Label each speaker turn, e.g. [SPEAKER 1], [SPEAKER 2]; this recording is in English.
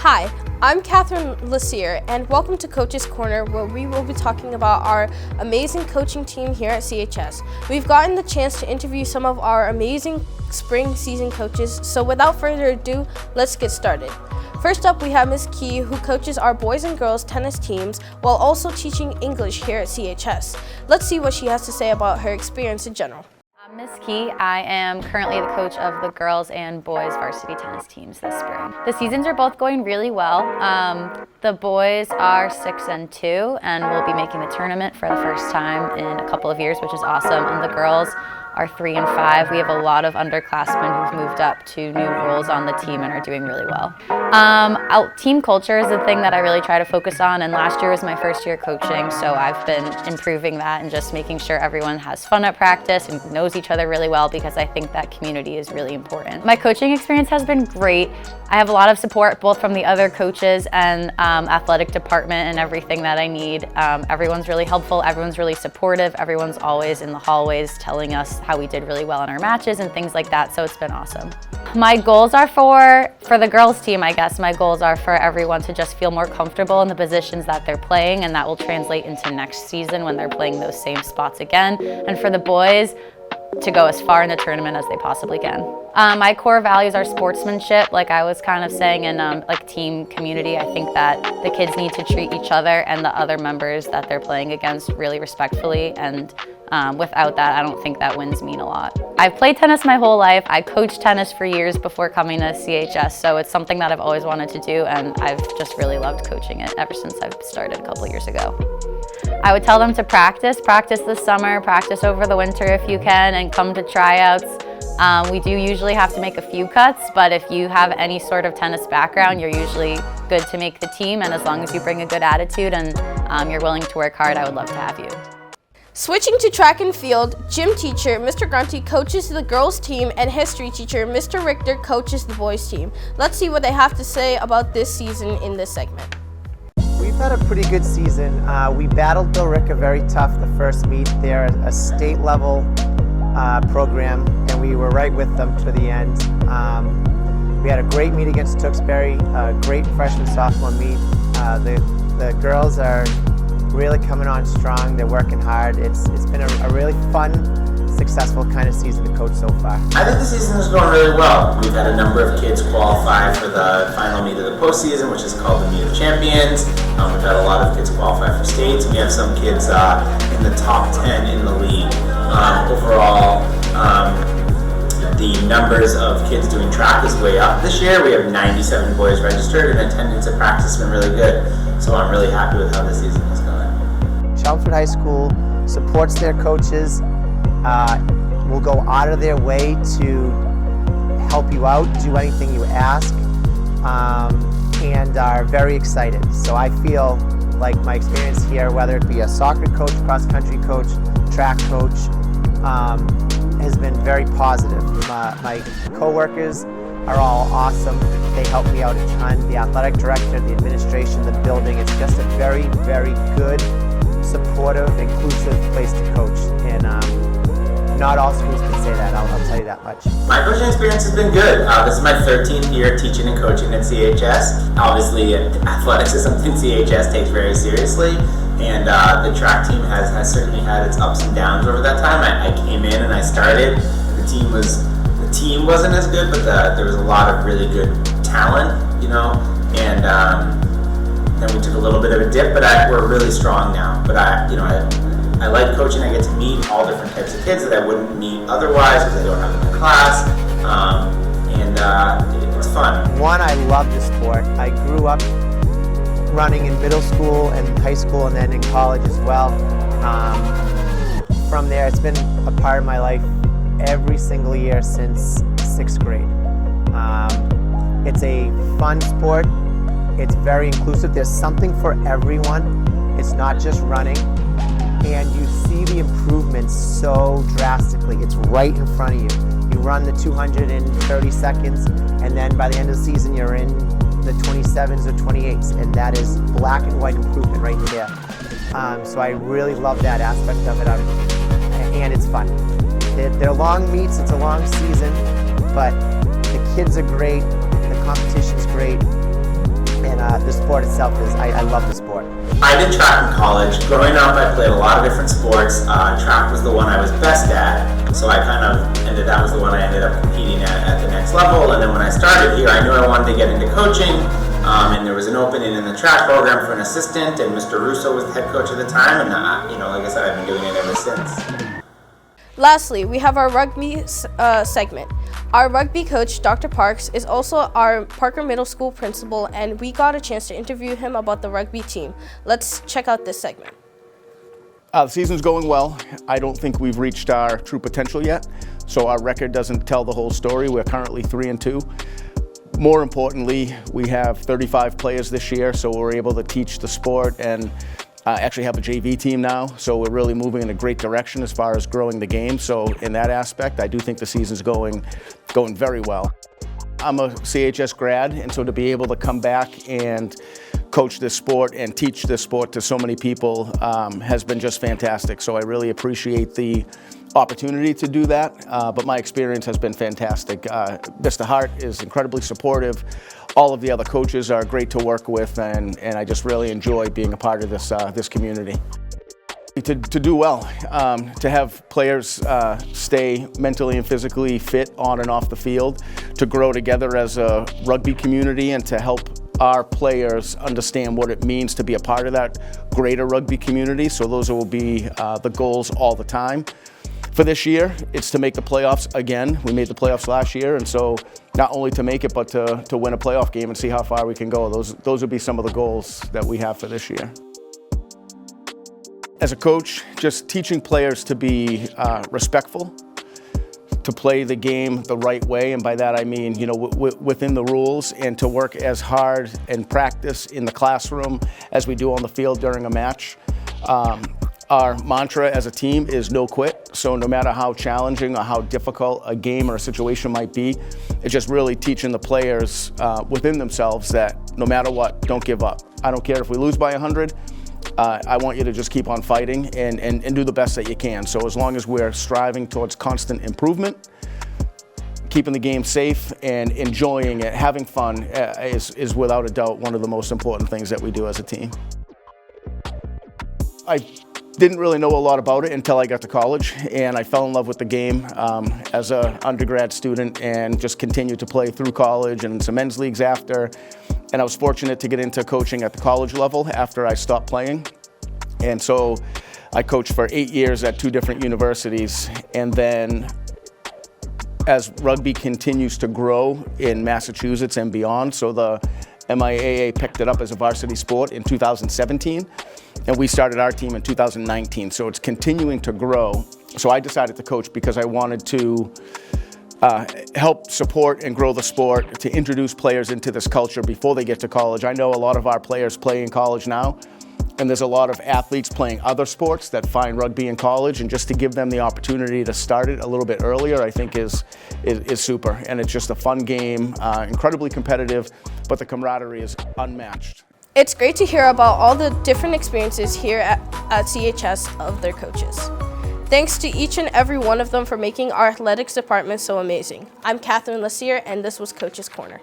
[SPEAKER 1] Hi, I'm Katherine Lesire, and welcome to Coach's Corner, where we will be talking about our amazing coaching team here at CHS. We've gotten the chance to interview some of our amazing spring season coaches, so without further ado, let's get started. First up, we have Ms. Key, who coaches our boys and girls tennis teams while also teaching English here at CHS. Let's see what she has to say about her experience in general.
[SPEAKER 2] I'm Ms. Key. I am currently the coach of the girls and boys varsity tennis teams this spring. The seasons are both going really well. The boys are 6-2 and will be making the tournament for the first time in a couple of years, which is awesome. And the girls are 3-5. We have a lot of underclassmen who've moved up to new roles on the team and are doing really well. Team culture is the thing that I really try to focus on, and last year was my first year coaching, so I've been improving that and just making sure everyone has fun at practice and knows each other really well, because I think that community is really important. My coaching experience has been great. I have a lot of support both from the other coaches and athletic department and everything that I need. Everyone's really helpful, everyone's really supportive, everyone's always in the hallways telling us how we did really well in our matches and things like that, so it's been awesome. My goals are for the girls team, I guess, my goals are for everyone to just feel more comfortable in the positions that they're playing, and that will translate into next season when they're playing those same spots again. And for the boys, to go as far in the tournament as they possibly can. My core values are sportsmanship, like I was kind of saying, and like team community. I think that the kids need to treat each other and the other members that they're playing against really respectfully, and without that, I don't think that wins mean a lot. I've played tennis my whole life. I coached tennis for years before coming to CHS, so it's something that I've always wanted to do, and I've just really loved coaching it ever since I've started a couple years ago. I would tell them to practice this summer, practice over the winter if you can, and come to tryouts. We do usually have to make a few cuts, but if you have any sort of tennis background, you're usually good to make the team, and as long as you bring a good attitude and you're willing to work hard, I would love to have you.
[SPEAKER 1] Switching to track and field, gym teacher Mr. Guarente coaches the girls team, and history teacher Mr. Richter coaches the boys team. Let's see what they have to say about this season in this segment.
[SPEAKER 3] We've had a pretty good season. We battled Bill Ricker very tough the first meet. They're a state level program, and we were right with them to the end. We had a great meet against Tewksbury, a great freshman-sophomore meet. The girls are really coming on strong. They're working hard. It's been a really fun, successful kind of season to coach so far.
[SPEAKER 4] I think the season is going really well. We've had a number of kids qualify for the final meet of the postseason, which is called the Meet of Champions. We've had a lot of kids qualify for states, and we have some kids in the top 10 in the league. Overall, the numbers of kids doing track is way up this year. We have 97 boys registered, and attendance at practice has been really good. So I'm really happy with how the season is going.
[SPEAKER 3] Chelmsford High School supports their coaches, will go out of their way to help you out, do anything you ask, and are very excited. So I feel like my experience here, whether it be a soccer coach, cross-country coach, track coach, has been very positive. My co-workers are all awesome. They help me out a ton. The athletic director, the administration, the building, it's just a very, very good, supportive, inclusive place to coach. And not all schools can say that, I'll tell you that much.
[SPEAKER 4] My coaching experience has been good. This is my 13th year teaching and coaching at CHS. Obviously, athletics is something CHS takes very seriously, and the track team has certainly had its ups and downs over that time. I came in and I started, and the team wasn't as good, but there was a lot of really good talent, you know, and then we took a little bit of a dip, but we're really strong now. But I like coaching. I get to meet all different types of kids that I wouldn't meet otherwise because I don't have them in class, and it's fun.
[SPEAKER 3] One, I love the sport. I grew up running in middle school and high school, and then in college as well. From there, it's been a part of my life every single year since 6th grade. It's a fun sport. It's very inclusive. There's something for everyone. It's not just running. And you see the improvements so drastically. It's right in front of you. You run the 200 in 30 seconds, and then by the end of the season, you're in the 27s or 28s, and that is black and white improvement right there. So I really love that aspect of it, and it's fun. They're long meets, it's a long season, but the kids are great, the competition's great, the sport itself is, I love the sport.
[SPEAKER 4] I did track in college. Growing up, I played a lot of different sports. Track was the one I was best at, so that was the one I ended up competing at the next level. And then when I started here, I knew I wanted to get into coaching, and there was an opening in the track program for an assistant, and Mr. Russo was the head coach at the time, and like I said, I've been doing it ever since.
[SPEAKER 1] Lastly, we have our rugby segment. Our rugby coach, Dr. Parks, is also our Parker Middle School principal, and we got a chance to interview him about the rugby team. Let's check out this segment.
[SPEAKER 5] The season's going well. I don't think we've reached our true potential yet, so our record doesn't tell the whole story. We're currently 3-2. More importantly, we have 35 players this year, so we're able to teach the sport and actually have a JV team now, so we're really moving in a great direction as far as growing the game. So in that aspect, I do think the season's going very well. I'm a CHS grad, and so to be able to come back and coach this sport and teach this sport to so many people has been just fantastic. So I really appreciate the opportunity to do that, but my experience has been fantastic. Mr. Hart is incredibly supportive. All of the other coaches are great to work with, and I just really enjoy being a part of this community. To do well, to have players stay mentally and physically fit on and off the field, to grow together as a rugby community, and to help our players understand what it means to be a part of that greater rugby community. So those will be the goals all the time. For this year, it's to make the playoffs again. We made the playoffs last year, and so not only to make it, but to win a playoff game and see how far we can go. Those would be some of the goals that we have for this year. As a coach, just teaching players to be respectful, to play the game the right way, and by that I mean, within the rules, and to work as hard and practice in the classroom as we do on the field during a match. Our mantra as a team is no quit, so no matter how challenging or how difficult a game or a situation might be, it's just really teaching the players within themselves that no matter what, don't give up. I don't care if we lose by 100, I want you to just keep on fighting and do the best that you can. So as long as we're striving towards constant improvement, keeping the game safe and enjoying it, having fun is without a doubt one of the most important things that we do as a team. I didn't really know a lot about it until I got to college, and I fell in love with the game as an undergrad student and just continued to play through college and some men's leagues after. And I was fortunate to get into coaching at the college level after I stopped playing. And so I coached for 8 years at 2 different universities. And then as rugby continues to grow in Massachusetts and beyond, so the MIAA picked it up as a varsity sport in 2017, and we started our team in 2019, so it's continuing to grow. So I decided to coach because I wanted to help support and grow the sport, to introduce players into this culture before they get to college. I know a lot of our players play in college now, and there's a lot of athletes playing other sports that find rugby in college, and just to give them the opportunity to start it a little bit earlier, I think is super. And it's just a fun game, incredibly competitive, but the camaraderie is unmatched.
[SPEAKER 1] It's great to hear about all the different experiences here at CHS of their coaches. Thanks to each and every one of them for making our athletics department so amazing. I'm Katherine Lesire, and this was Coach's Corner.